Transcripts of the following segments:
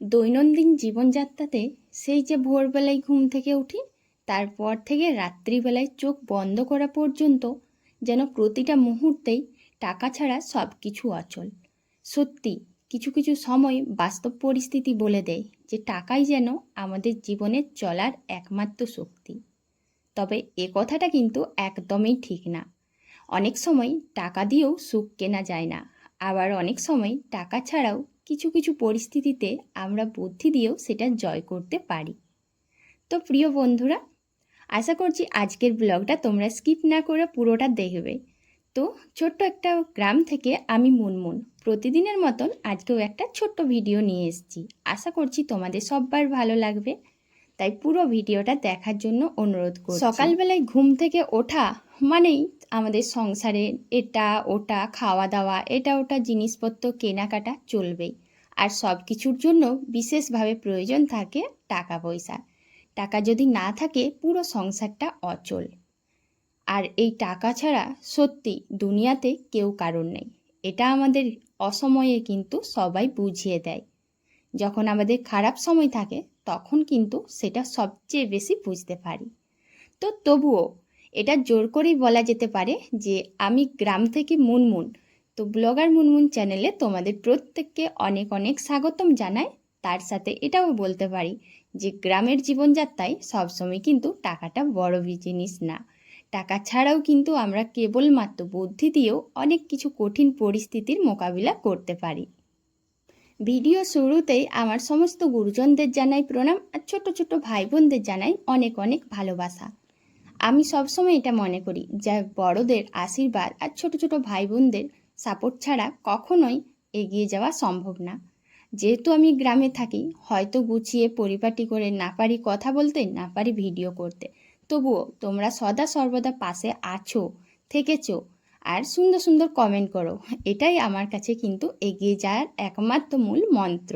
দৈনন্দিন জীবনযাত্রাতে সেই যে ভোরবেলায় ঘুম থেকে উঠি, তারপর থেকে রাত্রিবেলায় চোখ বন্ধ করা পর্যন্ত যেন প্রতিটা মুহূর্তেই টাকা ছাড়া সব কিছু অচল। সত্যি কিছু কিছু সময় বাস্তব পরিস্থিতি বলে দেয় যে টাকাই যেন আমাদের জীবনের চলার একমাত্র শক্তি। তবে এ কথাটা কিন্তু একদমই ঠিক না। অনেক সময় টাকা দিয়েও সুখ কেনা যায় না, আবার অনেক সময় টাকা ছাড়াও কিছু কিছু পরিস্থিতিতে আমরা বুদ্ধি দিয়েও সেটা জয় করতে পারি। তো প্রিয় বন্ধুরা, আশা করছি আজকের ব্লগটা তোমরা স্কিপ না করে পুরোটা দেখবে। তো ছোট্ট একটা গ্রাম থেকে আমি মুনমুন প্রতিদিনের মতন আজকেও একটা ছোট্ট ভিডিও নিয়ে এসেছি। আশা করছি তোমাদের সবার ভালো লাগবে, তাই পুরো ভিডিওটা দেখার জন্য অনুরোধ করছি। সকালবেলায় ঘুম থেকে ওঠা মানেই আমাদের সংসারে এটা ওটা খাওয়া দাওয়া, এটা ওটা জিনিসপত্র কেনাকাটা চলবেই। আর সব কিছুর জন্য বিশেষভাবে প্রয়োজন থাকে টাকা পয়সা। টাকা যদি না থাকে পুরো সংসারটা অচল। আর এই টাকা ছাড়া সত্যি দুনিয়াতে কেউ কারণ নেই, এটা আমাদের অসময়ে কিন্তু সবাই বুঝিয়ে দেয়। যখন আমাদের খারাপ সময় থাকে তখন কিন্তু সেটা সবচেয়ে বেশি বুঝতে পারি। তো তবুও এটা জোর করেই বলা যেতে পারে যে আমি গ্রাম থেকে মুনমুন। তো ব্লগার মুনমুন চ্যানেলে তোমাদের প্রত্যেককে অনেক অনেক স্বাগতম জানাই। তার সাথে এটাও বলতে পারি যে গ্রামের জীবনযাত্রায় সবসময় কিন্তু টাকাটা বড় জিনিস না। টাকা ছাড়াও কিন্তু আমরা কেবলমাত্র বুদ্ধি দিয়েও অনেক কিছু কঠিন পরিস্থিতির মোকাবিলা করতে পারি। ভিডিও শুরুতেই আমার সমস্ত গুরুজনদের জানাই প্রণাম, আর ছোট ছোট ভাই বোনদের জানাই অনেক অনেক ভালোবাসা। আমি সবসময় এটা মনে করি যে বড়দের আশীর্বাদ আর ছোট ছোট ভাই বোনদের সাপোর্ট ছাড়া কখনোই এগিয়ে যাওয়া সম্ভব না। যেহেতু আমি গ্রামে থাকি, হয়তো গুছিয়ে পরিপাটি করে না পারি কথা বলতে, না পারি ভিডিও করতে, তবুও তোমরা সদা সর্বদা পাশে আছো, থেকেছো, আর সুন্দর সুন্দর কমেন্ট করো। এটাই আমার কাছে কিন্তু এগিয়ে যাওয়ার একমাত্র মূল মন্ত্র।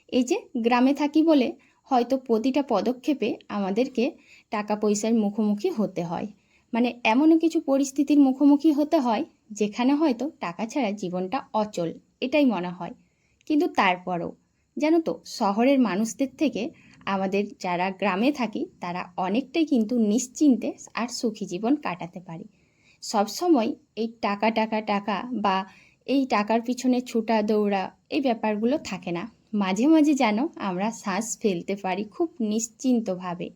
এই যে গ্রামে থাকি বলে হয়তো প্রতিটা পদক্ষেপে আমাদেরকে টাকা পয়সার মুখোমুখি হতে হয়, মানে এমনও কিছু পরিস্থিতির মুখোমুখি হতে হয় যেখানে হয়তো টাকা ছাড়া জীবনটা অচল, এটাই মনে হয়। কিন্তু তারপরও জানো তো, শহরের মানুষদের থেকে আমাদের যারা গ্রামে থাকি তারা অনেকটাই কিন্তু নিশ্চিন্তে আর সুখী জীবন কাটাতে পারি। সবসময় এই টাকা টাকা টাকা বা এই টাকার পিছনে ছুটা দৌড়া এই ব্যাপারগুলো থাকে না। মাঝে মাঝে যেন আমরা শ্বাস ফেলতে পারি খুব নিশ্চিন্তভাবে,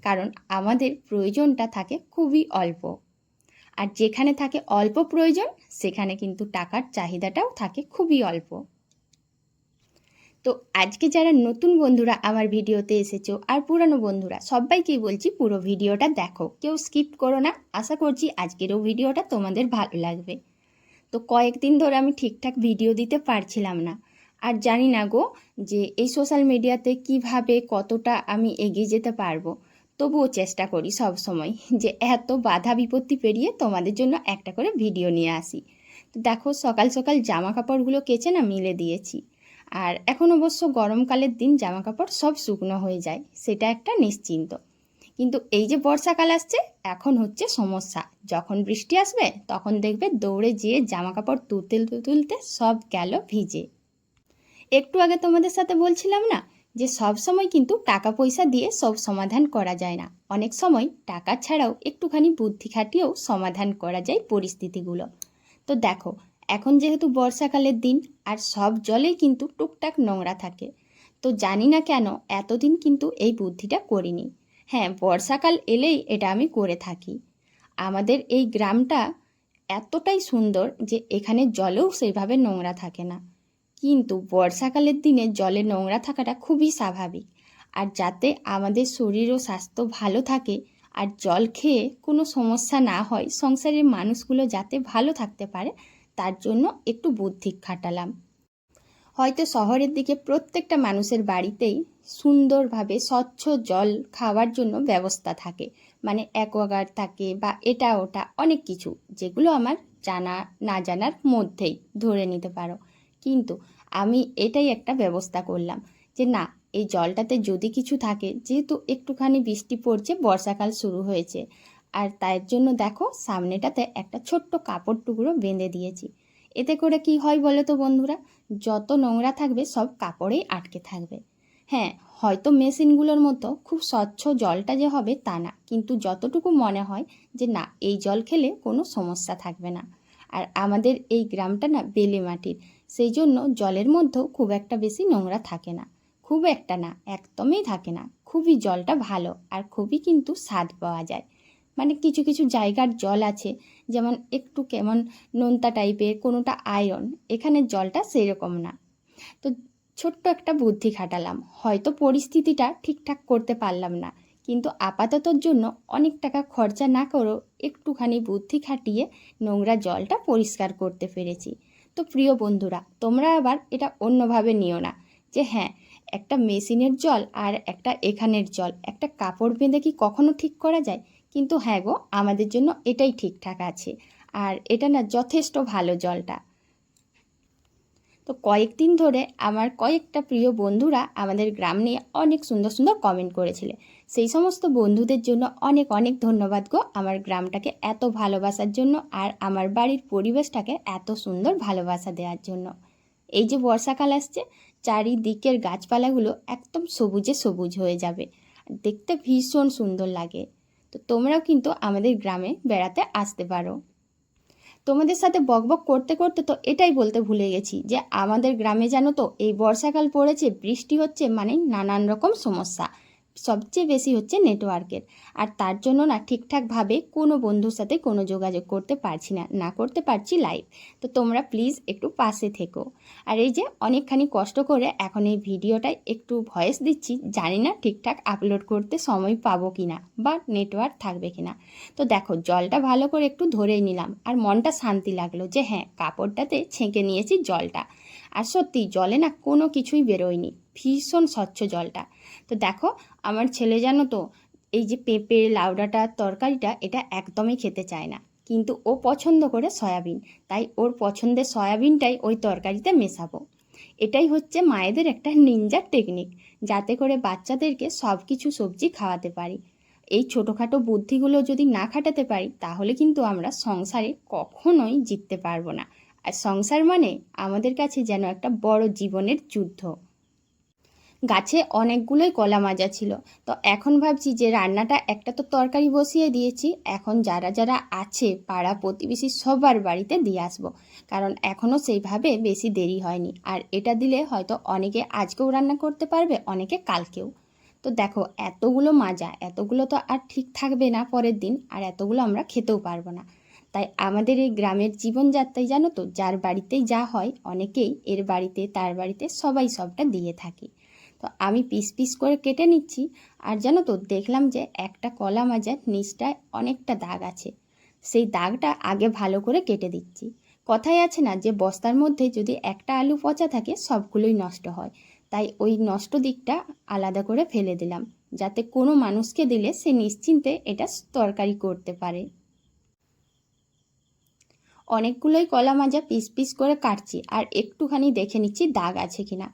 কারণ আমাদের প্রয়োজনটা থাকে খুবই অল্প। আর যেখানে থাকে অল্প প্রয়োজন সেখানে কিন্তু টাকার চাহিদাটাও থাকে খুবই অল্প। তো আজকে যারা নতুন বন্ধুরা আমার ভিডিওতে এসেছো আর পুরানো বন্ধুরা সবাইকেই বলছি পুরো ভিডিওটা দেখো, কেউ স্কিপ করো না। আশা করছি আজকেরও ভিডিওটা তোমাদের ভালো লাগবে। তো কয়েকদিন ধরে আমি ঠিকঠাক ভিডিও দিতে পারছিলাম না, আর জানি না গো যে এই সোশ্যাল মিডিয়াতে কিভাবে কতটা আমি এগিয়ে যেতে পারবো। তবুও চেষ্টা করি সব সময় যে এত বাধা বিপত্তি পেরিয়ে তোমাদের জন্য একটা করে ভিডিও নিয়ে আসি। তো দেখো সকাল সকাল জামা কাপড়গুলো কেচে না মিলে দিয়েছি। আর এখন অবশ্য গরমকালের দিন জামা কাপড় সব শুকনো হয়ে যায়, সেটা একটা নিশ্চিন্ত। কিন্তু এই যে বর্ষাকাল আসছে, এখন হচ্ছে সমস্যা। যখন বৃষ্টি আসবে তখন দেখবে দৌড়ে যেয়ে জামা কাপড় তুলতে তুলতে সব গেল ভিজে। একটু আগে তোমাদের সাথে বলছিলাম না যে সব সময় কিন্তু টাকা পয়সা দিয়ে সব সমাধান করা যায় না। অনেক সময় টাকা ছাড়াও একটুখানি বুদ্ধি খাটিয়েও সমাধান করা যায় পরিস্থিতিগুলো। তো দেখো, এখন যেহেতু বর্ষাকালের দিন আর সব জলেই কিন্তু টুকটাক নোংরা থাকে। তো জানি না কেন এতদিন কিন্তু এই বুদ্ধিটা করিনি। হ্যাঁ, বর্ষাকাল এলেই এটা আমি করে থাকি। আমাদের এই গ্রামটা এতটাই সুন্দর যে এখানে জলেও সেইভাবে নোংরা থাকে না। কিন্তু বর্ষাকালের দিনে জলে নোংরা থাকাটা খুবই স্বাভাবিক। আর যাতে আমাদের শরীর ও স্বাস্থ্য ভালো থাকে আর জল খেয়ে কোনো সমস্যা না হয়, সংসারের মানুষগুলো যাতে ভালো থাকতে পারে, তার জন্য একটু বুদ্ধি খাটালাম। হয়তো শহরের দিকে প্রত্যেকটা মানুষের বাড়িতেই সুন্দরভাবে স্বচ্ছ জল খাওয়ার জন্য ব্যবস্থা থাকে, মানে অ্যাকোয়াগার্ড থাকে বা এটা ওটা অনেক কিছু, যেগুলো আমার জানা না জানার মধ্যেই ধরে নিতে পারো। কিন্তু আমি এটাই একটা ব্যবস্থা করলাম যে না, এই জলটাতে যদি কিছু থাকে, যেহেতু একটুখানি বৃষ্টি পড়ছে, বর্ষাকাল শুরু হয়েছে, আর তার জন্য দেখো সামনেটাতে একটা ছোট্ট কাপড় টুকরো বেঁধে দিয়েছি। এতে করে কি হয় বলো তো বন্ধুরা, যত নোংরা থাকবে সব কাপড়েই আটকে থাকবে। হ্যাঁ, হয়তো মেশিনগুলোর মতো খুব স্বচ্ছ জলটা যে হবে তা না, কিন্তু যতটুকু মনে হয় যে না, এই জল খেলে কোনো সমস্যা থাকবে না। আর আমাদের এই গ্রামটা না বেলে মাটির, সেই জন্য জলের মধ্যেও খুব একটা বেশি নোংরা থাকে না। খুব একটা না, একদমই থাকে না। খুবই জলটা ভালো আর খুবই কিন্তু স্বাদ পাওয়া যায়। মানে কিছু কিছু জায়গার জল আছে যেমন একটু কেমন নোনতা টাইপের, কোনোটা আয়রন, এখানের জলটা সেরকম না। তো ছোট্ট একটা বুদ্ধি খাটালাম, হয়তো পরিস্থিতিটা ঠিকঠাক করতে পারলাম না, কিন্তু আপাততর জন্য অনেক টাকা খরচা না করেও একটুখানি বুদ্ধি খাটিয়ে নোংরা জলটা পরিষ্কার করতে পেরেছি। তো প্রিয় বন্ধুরা, তোমরা আবার এটা অন্যভাবে নিও না যে হ্যাঁ, একটা মেশিনের জল আর একটা এখানের জল একটা কাপড় বেঁধে কি কখনো ঠিক করা যায়? কিন্তু হ্যাঁ গো, আমাদের জন্য এটাই ঠিকঠাক আছে। আর এটা না যথেষ্ট ভালো জলটা। তো কয়েকদিন ধরে আমার কয়েকটা প্রিয় বন্ধুরা আমাদের গ্রাম নিয়ে অনেক সুন্দর সুন্দর কমেন্ট করেছিলে। সেই সমস্ত বন্ধুদের জন্য অনেক অনেক ধন্যবাদ গো, আমার গ্রামটাকে এত ভালোবাসার জন্য আর আমার বাড়ির পরিবেশটাকে এত সুন্দর ভালোবাসা দেওয়ার জন্য। এই যে বর্ষাকাল আসছে, চারিদিকের গাছপালাগুলো একদম সবুজে সবুজ হয়ে যাবে, দেখতে ভীষণ সুন্দর লাগে। তো তোমরাও কিন্তু আমাদের গ্রামে বেড়াতে আসতে পারো। তোমাদের সাথে বকবক করতে করতে তো এটাই বলতে ভুলে গেছি যে আমাদের গ্রামে জানো তো এই বর্ষাকাল পড়েছে, বৃষ্টি হচ্ছে, মানে নানান রকম সমস্যা। সবচেয়ে বেশি হচ্ছে নেটওয়ার্কের। আর তার জন্য না ঠিকঠাকভাবে কোনো বন্ধুর সাথে কোনো যোগাযোগ করতে পারছি না, না করতে পারছি লাইভ। তো তোমরা প্লিজ একটু পাশে থেকো। আর এই যে অনেকখানি কষ্ট করে এখন এই ভিডিওটায় একটু ভয়েস দিচ্ছি, জানি না ঠিকঠাক আপলোড করতে সময় পাবো কি না বা নেটওয়ার্ক থাকবে কি না। তো দেখো, জলটা ভালো করে একটু ধরেই নিলাম আর মনটা শান্তি লাগলো যে হ্যাঁ, কাপড়টাতে ছেঁকে নিয়েছি জলটা। আর সত্যি জলে না কোনো কিছুই বেরোয়নি, ভীষণ স্বচ্ছ জলটা। তো দেখো, আমার ছেলে জানো তো এই যে পেঁপে লাউডাটা তরকারিটা এটা একদমই খেতে চায় না, কিন্তু ও পছন্দ করে সয়াবিন, তাই ওর পছন্দের সয়াবিনটাই ওই তরকারিতে মেশাবো। এটাই হচ্ছে মায়েদের একটা নিনজার টেকনিক, যাতে করে বাচ্চাদেরকে সব কিছু সবজি খাওয়াতে পারি। এই ছোটোখাটো বুদ্ধিগুলো যদি না খাটাতে পারি তাহলে কিন্তু আমরা সংসারে কখনোই জিততে পারবো না। আর সংসার মানে আমাদের কাছে যেন একটা বড় জীবনের যুদ্ধ। গাছে অনেকগুলোই কলা মাজা ছিল, তো এখন ভাবছি যে রান্নাটা একটা তো তরকারি বসিয়ে দিয়েছি, এখন যারা যারা আছে পাড়া প্রতিবেশী সবার বাড়িতে দিয়ে আসবো, কারণ এখনও সেইভাবে বেশি দেরি হয়নি। আর এটা দিলে হয়তো অনেকে আজকেও রান্না করতে পারবে, অনেকে কালকেও। তো দেখো, এতগুলো মাজা, এতগুলো তো আর ঠিক থাকবে না পরের দিন, আর এতগুলো আমরা খেতেও পারবো না। তাই আমাদের এই গ্রামের জীবনযাত্রায় জানো তো, যার বাড়িতেই যা হয় অনেকেই এর বাড়িতে তার বাড়িতে সবাই সবটা দিয়ে থাকি। তো আমি পিস পিস করে কেটে নিচ্ছি। আর জানো তো, দেখলাম যে একটা কলা মাজার নিচটায় অনেকটা দাগ আছে, সেই দাগটা আগে ভালো করে কেটে দিচ্ছি। কথায় আছে না যে বস্তার মধ্যে যদি একটা আলু পচা থাকে সবগুলোই নষ্ট হয়, তাই ওই নষ্ট দিকটা আলাদা করে ফেলে দিলাম, যাতে কোনো মানুষকে দিলে সে নিশ্চিন্তে এটা তরকারি করতে পারে। অনেকগুলোই কলা মাজা পিস পিস করে কাটছি আর একটুখানি দেখে নিচ্ছি দাগ আছে কিনা।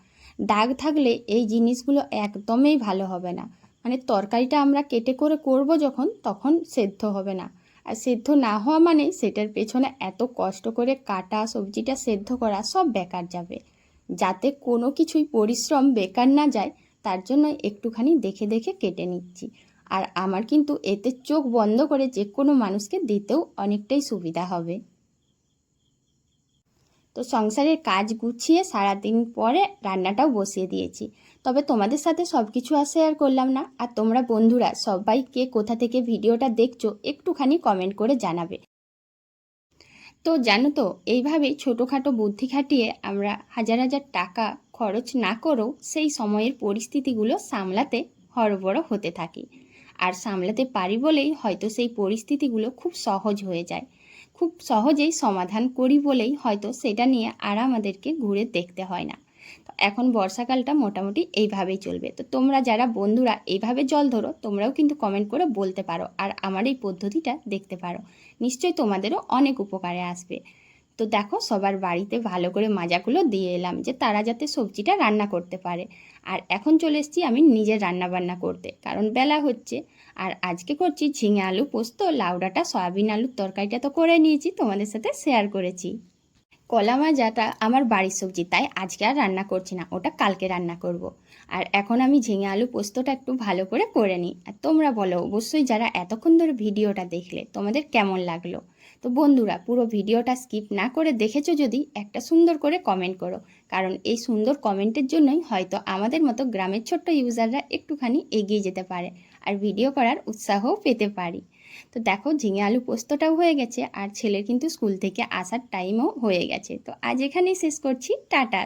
দাগ থাকলে এই জিনিসগুলো একদমই ভালো হবে না, মানে তরকারিটা আমরা কেটে করে করব যখন, তখন সেদ্ধ হবে না। আর সেদ্ধ না হওয়া মানে সেটার পেছনে এত কষ্ট করে কাটা, সবজিটা সেদ্ধ করা সব বেকার যাবে। যাতে কোনো কিছুই পরিশ্রম বেকার না যায়, তার জন্য একটুখানি দেখে দেখে কেটে নিচ্ছি। আর আমার কিন্তু এতে চোখ বন্ধ করে যে কোনো মানুষকে দিতেও অনেকটাই সুবিধা হবে। তো সংসারের কাজ গুছিয়ে সারাদিন পরে রান্নাটাও বসিয়ে দিয়েছি। তবে তোমাদের সাথে সব কিছু আর শেয়ার করলাম না। আর তোমরা বন্ধুরা সবাই কে কোথা থেকে ভিডিওটা দেখছো একটুখানি কমেন্ট করে জানাবে। তো জানো তো, এইভাবেই ছোটোখাটো বুদ্ধি খাটিয়ে আমরা হাজার হাজার টাকা খরচ না করেও সেই সময়ের পরিস্থিতিগুলো সামলাতে হরবড় হতে থাকি। আর সামলাতে পারি বলেই হয়তো সেই পরিস্থিতিগুলো খুব সহজ হয়ে যায়, খুব সহজেই সমাধান করি বলেই হয়তো সেটা নিয়ে আর আমাদেরকে ঘুরে দেখতে হয় না। তো এখন বর্ষাকালটা মোটামুটি এইভাবেই চলবে। তো তোমরা যারা বন্ধুরা এইভাবে জল ধরো, তোমরাও কিন্তু কমেন্ট করে বলতে পারো আর আমার এই পদ্ধতিটা দেখতে পারো, নিশ্চয়ই তোমাদেরও অনেক উপকারে আসবে। তো দেখো, সবার বাড়িতে ভালো করে মাজাগুলো দিয়ে এলাম যে তারা যাতে সবজিটা রান্না করতে পারে। আর এখন চলে এসেছি আমি নিজের রান্না বান্না করতে, কারণ বেলা হচ্ছে। আর আজকে করছি ঝিঙে আলু পোস্ত, লাউ ডাঁটা সয়াবিন আলুর তরকারিটা তো করে নিয়েছি, তোমাদের সাথে শেয়ার করেছি। কলা ভাজাটা আমার বাড়ির সবজি, তাই আজকে আর রান্না করছি না, ওটা কালকে রান্না করব। আর এখন আমি ঝিঙে আলু পোস্তটা একটু ভালো করে করে নিই। আর তোমরা বলো অবশ্যই, যারা এতক্ষণ ধরে ভিডিওটা দেখলে তোমাদের কেমন লাগলো। তো বন্ধুরা, পুরো ভিডিওটা স্কিপ না করে দেখেছো যদি, একটা সুন্দর করে কমেন্ট করো, কারণ এই সুন্দর কমেন্টের জন্যই হয়তো আমাদের মতো গ্রামের ছোট্ট ইউজাররা একটুখানি এগিয়ে যেতে পারে আর ভিডিও করার উৎসাহও পেতে পারি। তো দেখো, ঝিঙে আলু পোস্তটাও হয়ে গেছে আর ছেলের কিন্তু স্কুল থেকে আসার টাইমও হয়ে গেছে। তো আজ এখানেই শেষ করছি, টাটা।